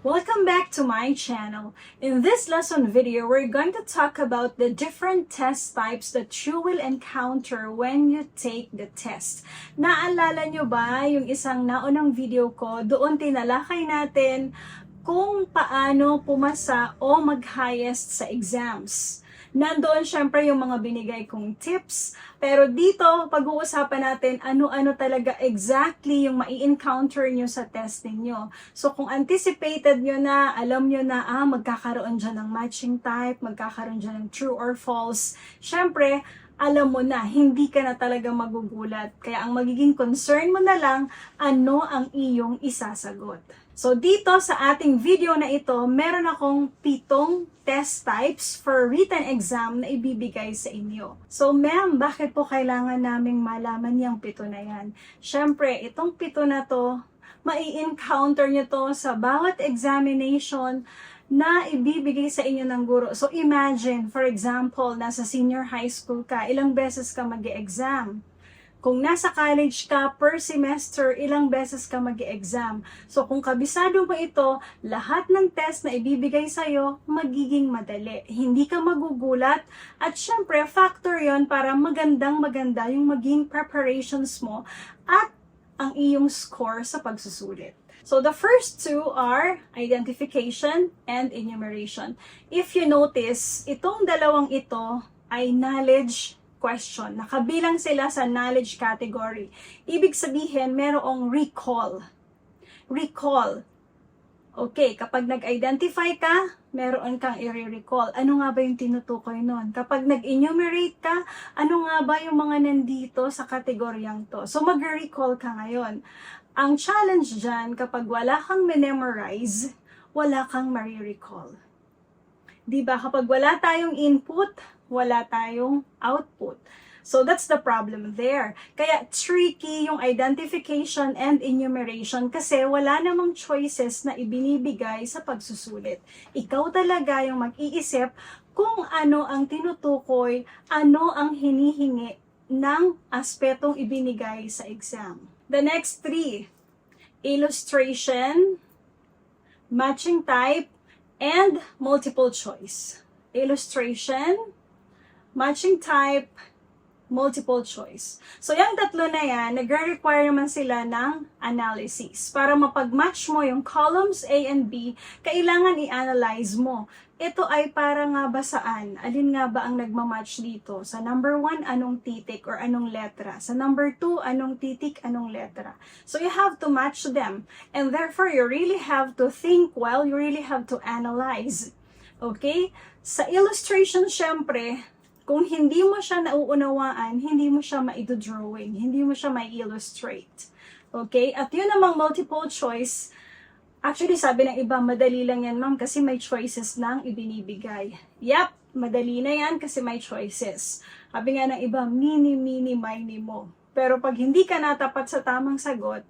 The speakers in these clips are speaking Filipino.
Welcome back to my channel. In this lesson video, we're going to talk about the different test types that you will encounter when you take the test. Naalala nyo ba yung isang naunang video ko? Doon tinalakay natin kung paano pumasa o mag-highest sa exams. Nandoon syempre yung mga binigay kong tips, pero dito pag-uusapan natin ano-ano talaga exactly yung mai-encounter nyo sa test ninyo. So kung anticipated nyo na, alam nyo na magkakaroon dyan ng matching type, magkakaroon dyan ng true or false, syempre alam mo na, hindi ka na talaga magugulat. Kaya ang magiging concern mo na lang, ano ang iyong isasagot. So dito sa ating video na ito, meron akong 7 test types for written exam na ibibigay sa inyo. So ma'am, bakit po kailangan naming malaman yung 7 na yan? Syempre, itong 7 na to, mai-encounter nyo to sa bawat examination na ibibigay sa inyo ng guro. So imagine, for example, nasa senior high school ka, ilang beses ka mag-e-exam. Kung nasa college ka, per semester, ilang beses ka mag-e-exam. So kung kabisado mo ito, lahat ng test na ibibigay sa'yo, magiging madali. Hindi ka magugulat. At syempre, factor yon para maganda yung maging preparations mo at ang iyong score sa pagsusulit. So the first 2 are identification and enumeration. If you notice, itong dalawang ito ay knowledge question. Nakabilang sila sa knowledge category. Ibig sabihin, merong recall. Recall. Okay, kapag nag-identify ka, meron kang i-recall. Ano nga ba yung tinutukoy nun? Kapag nag-enumerate ka, ano nga ba yung mga nandito sa kategoryang to? So mag-recall ka ngayon. Ang challenge dyan, kapag wala kang memorize, wala kang ma-recall. Diba? Kapag wala tayong input, wala tayong output. So that's the problem there. Kaya tricky yung identification and enumeration kasi wala namang choices na ibinibigay sa pagsusulit. Ikaw talaga yung mag-iisip kung ano ang tinutukoy, ano ang hinihingi ng aspetong ibinigay sa exam. The next 3, illustration, matching type, and multiple choice. Illustration, matching type, multiple choice. So, yung 3 na yan, nag-require naman sila ng analysis. Para mapag-match mo yung columns A and B, kailangan i-analyze mo. Ito ay para nga ba saan? Alin nga ba ang nagmamatch dito? Sa number 1, anong titik or anong letra? Sa number 2, anong titik, anong letra? So, you have to match them. And therefore, you really have to think well, you really have to analyze. Okay? Sa illustration, syempre, kung hindi mo siya nauunawaan, hindi mo siya ma-drawing, hindi mo siya ma-illustrate. Okay? At yun namang multiple choice, actually sabi ng iba, madali lang yan ma'am kasi may choices nang ibinibigay. Yep, madali na yan kasi may choices. Sabi nga ng iba, mini, mo. Pero pag hindi ka natapat sa tamang sagot,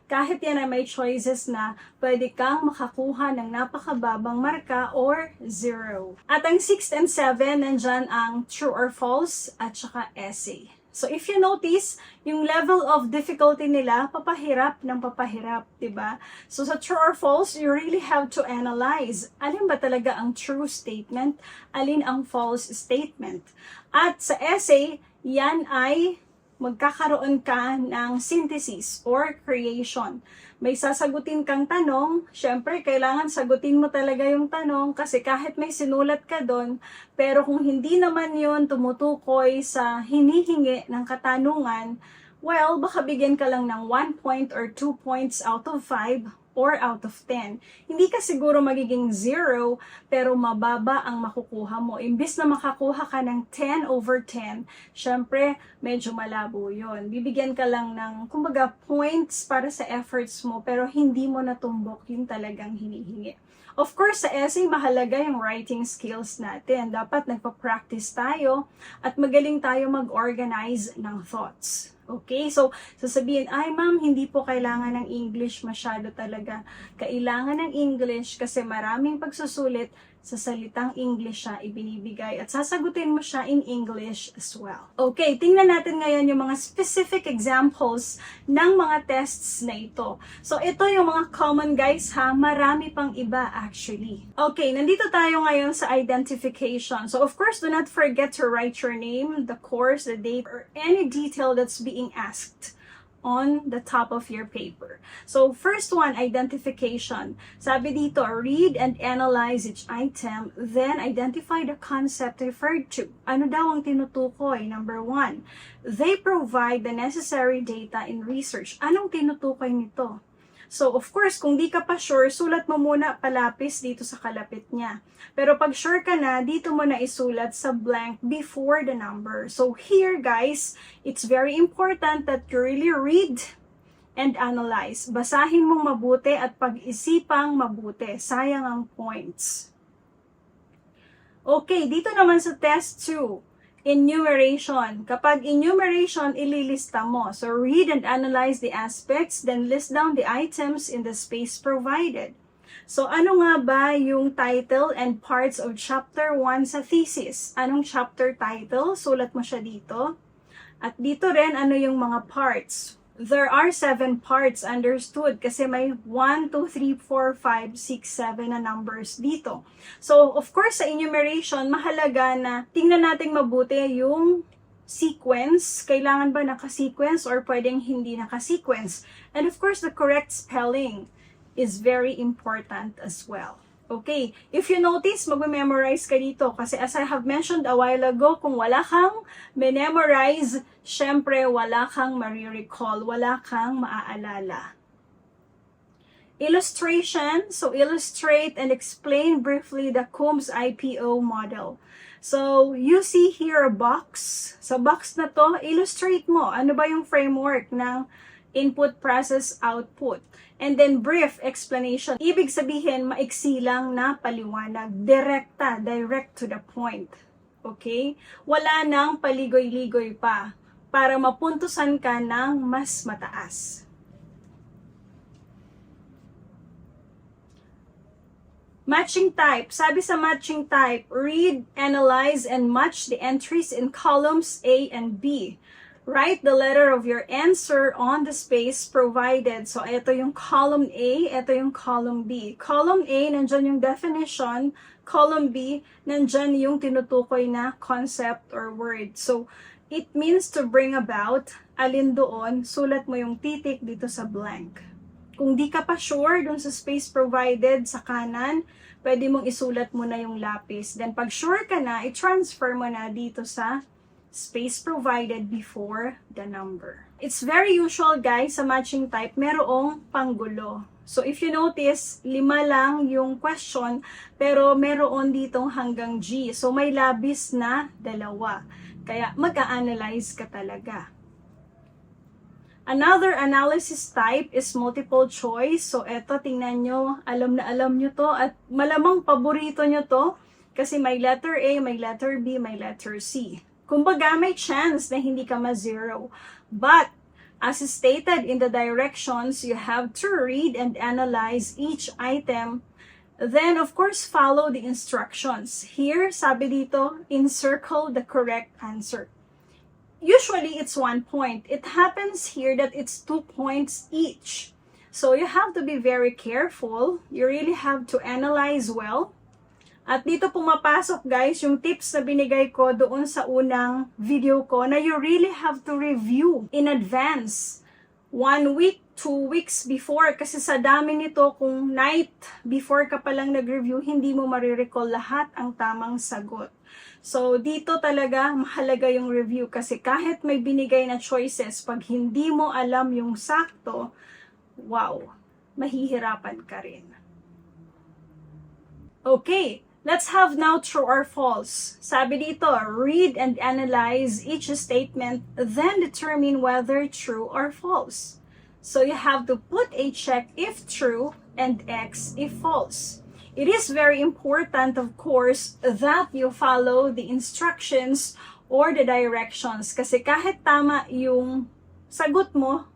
kahit yan ay may choices na, pwede kang makakuha ng napakababang marka or 0. At ang 6 and 7, nandyan ang true or false at saka essay. So if you notice, yung level of difficulty nila, papahirap ng papahirap, diba? So sa true or false, you really have to analyze. Alin ba talaga ang true statement? Alin ang false statement? At sa essay, yan ay magkakaroon ka ng synthesis or creation. May sasagutin kang tanong, syempre kailangan sagutin mo talaga yung tanong kasi kahit may sinulat ka doon, pero kung hindi naman yun tumutukoy sa hinihingi ng katanungan, well, baka bigyan ka lang ng 1 point or 2 points out of 5 or out of 10. Hindi ka siguro magiging 0, pero mababa ang makukuha mo. Imbis na makakuha ka ng 10 over 10, syempre, medyo malabo yun. Bibigyan ka lang ng, kumbaga, points para sa efforts mo, pero hindi mo natumbok yung talagang hinihingi. Of course, sa essay, mahalaga yung writing skills natin. Dapat nagpa-practice tayo at magaling tayo mag-organize ng thoughts. Okay, so sasabihin, ay ma'am, hindi po kailangan ng English masyado talaga. Kailangan ng English kasi maraming pagsusulit sa salitang English siya ibinibigay at sasagutin mo siya in English as well. Okay, tingnan natin ngayon yung mga specific examples ng mga tests na ito. So ito yung mga common guys ha, marami pang iba actually. Okay, nandito tayo ngayon sa identification. So of course, do not forget to write your name, the course, the date, or any detail that's being asked on the top of your paper. So, first one, identification. Sabi dito, read and analyze each item, then identify the concept referred to. Ano daw ang tinutukoy? Number one, they provide the necessary data in research. Anong tinutukoy nito? So, of course, kung di ka pa sure, sulat mo muna palapis dito sa kalapit niya. Pero pag sure ka na, dito mo na isulat sa blank before the number. So, here guys, it's very important that you really read and analyze. Basahin mong mabuti at pag-isipang mabuti. Sayang ang points. Okay, dito naman sa test 2. Enumeration. Kapag enumeration, ililista mo. So, read and analyze the aspects, then list down the items in the space provided. So, ano nga ba yung title and parts of Chapter 1 sa thesis? Anong chapter title? Sulat mo siya dito. At dito rin, ano yung mga parts? There are 7 parts, understood, kasi may 1, 2, 3, 4, 5, 6, 7 na numbers dito. So, of course, sa enumeration, mahalaga na tingnan natin mabuti yung sequence. Kailangan ba naka-sequence or pwedeng hindi naka-sequence? And of course, the correct spelling is very important as well. Okay, if you notice, mag-memorize ka dito kasi as I have mentioned a while ago, kung wala kang memorize, syempre wala kang marirecall, wala kang maaalala. Illustration, so illustrate and explain briefly the Coombs IPO model. So, you see here a box. Sa box na to, illustrate mo. Ano ba yung framework ng input, process, output? And then brief explanation. Ibig sabihin, maiksi lang na paliwanag. Direct to the point. Okay? Wala nang paligoy-ligoy pa para mapuntusan ka ng mas mataas. Matching type. Sabi sa matching type, read, analyze, and match the entries in columns A and B. Write the letter of your answer on the space provided. So, ito yung column A, ito yung column B. Column A, nandyan yung definition. Column B, nandyan yung tinutukoy na concept or word. So, it means to bring about, alin doon, sulat mo yung titik dito sa blank. Kung di ka pa sure dun sa space provided sa kanan, pwede mong isulat mo na yung lapis. Then, pag sure ka na, i-transfer mo na dito sa space provided before the number. It's very usual guys sa matching type, merong panggulo. So if you notice, 5 lang yung question, pero meron ditong hanggang G. So may labis na 2. Kaya mag-a-analyze ka talaga. Another analysis type is multiple choice. So eto, tingnan nyo, alam na alam nyo to at malamang paborito nyo to kasi may letter A, may letter B, may letter C. Kumbaga, may chance na hindi ka ma-zero. But, as stated in the directions, you have to read and analyze each item. Then, of course, follow the instructions. Here, sabi dito, encircle the correct answer. Usually, it's 1 point. It happens here that it's 2 points each. So, you have to be very careful. You really have to analyze well. At dito pumapasok guys yung tips na binigay ko doon sa unang video ko na you really have to review in advance. 1 week, 2 weeks before. Kasi sa dami nito, kung night before ka palang nag-review, hindi mo marirecall lahat ang tamang sagot. So dito talaga mahalaga yung review kasi kahit may binigay na choices, pag hindi mo alam yung sakto, wow, mahihirapan ka rin. Okay. Let's have now true or false. Sabi dito, read and analyze each statement, then determine whether true or false. So you have to put a check if true and X if false. It is very important, of course, that you follow the instructions or the directions. Kasi kahit tama yung sagot mo.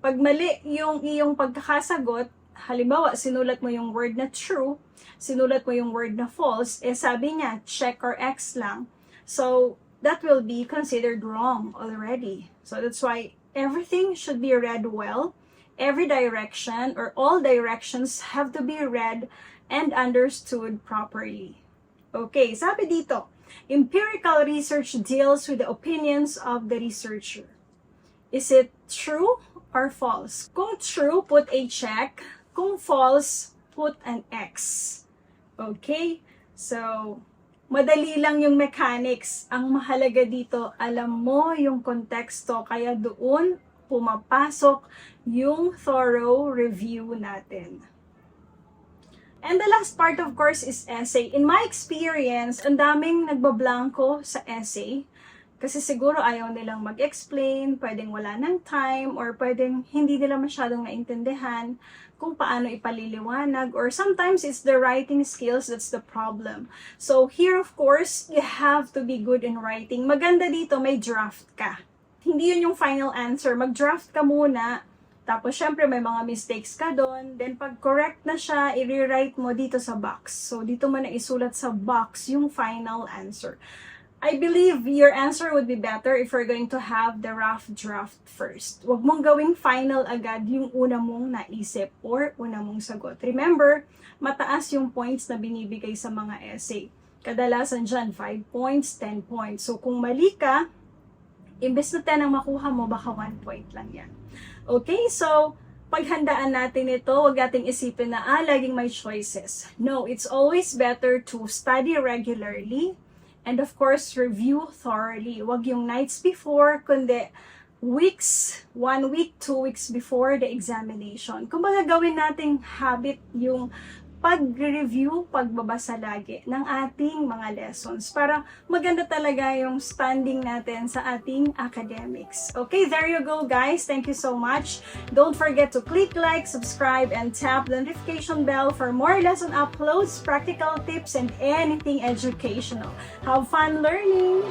Pag mali yung iyong pagkakasagot, halimbawa, sinulat mo yung word na true, sinulat mo yung word na false, sabi niya, check or X lang. So, that will be considered wrong already. So, that's why everything should be read well. Every direction or all directions have to be read and understood properly. Okay, sabi dito, empirical research deals with the opinions of the researcher. Is it true or false? Kung true, put a check. Kung false, put an X. Okay? So, madali lang yung mechanics. Ang mahalaga dito, alam mo yung konteksto, kaya doon pumapasok yung thorough review natin. And the last part, of course, is essay. In my experience, ang daming nagbablanko sa essay. Kasi siguro ayaw nilang mag-explain, pwedeng wala ng time, or pwedeng hindi nila masyadong naintindihan kung paano ipaliliwanag, or sometimes it's the writing skills that's the problem. So here, of course, you have to be good in writing. Maganda dito, may draft ka. Hindi yun yung final answer. Mag-draft ka muna, tapos syempre may mga mistakes ka doon, then pag correct na siya, i-rewrite mo dito sa box. So dito mo na isulat sa box yung final answer. I believe your answer would be better if you're going to have the rough draft first. Huwag mong gawing final agad yung una mong naisip or una mong sagot. Remember, mataas yung points na binibigay sa mga essay. Kadalasan dyan, 5 points, 10 points. So kung mali ka, imbes na 10 ang makuha mo, baka 1 point lang yan. Okay, so paghandaan natin ito, huwag nating isipin na, laging may choices. No, it's always better to study regularly and of course, review thoroughly. Huwag yung nights before, kundi weeks, 1 week, 2 weeks before the examination. Kumbaga gawin nating habit yung pag-review, pagbabasa lagi ng ating mga lessons para maganda talaga yung standing natin sa ating academics. Okay, there you go guys. Thank you so much. Don't forget to click like, subscribe, and tap the notification bell for more lesson uploads, practical tips, and anything educational. Have fun learning!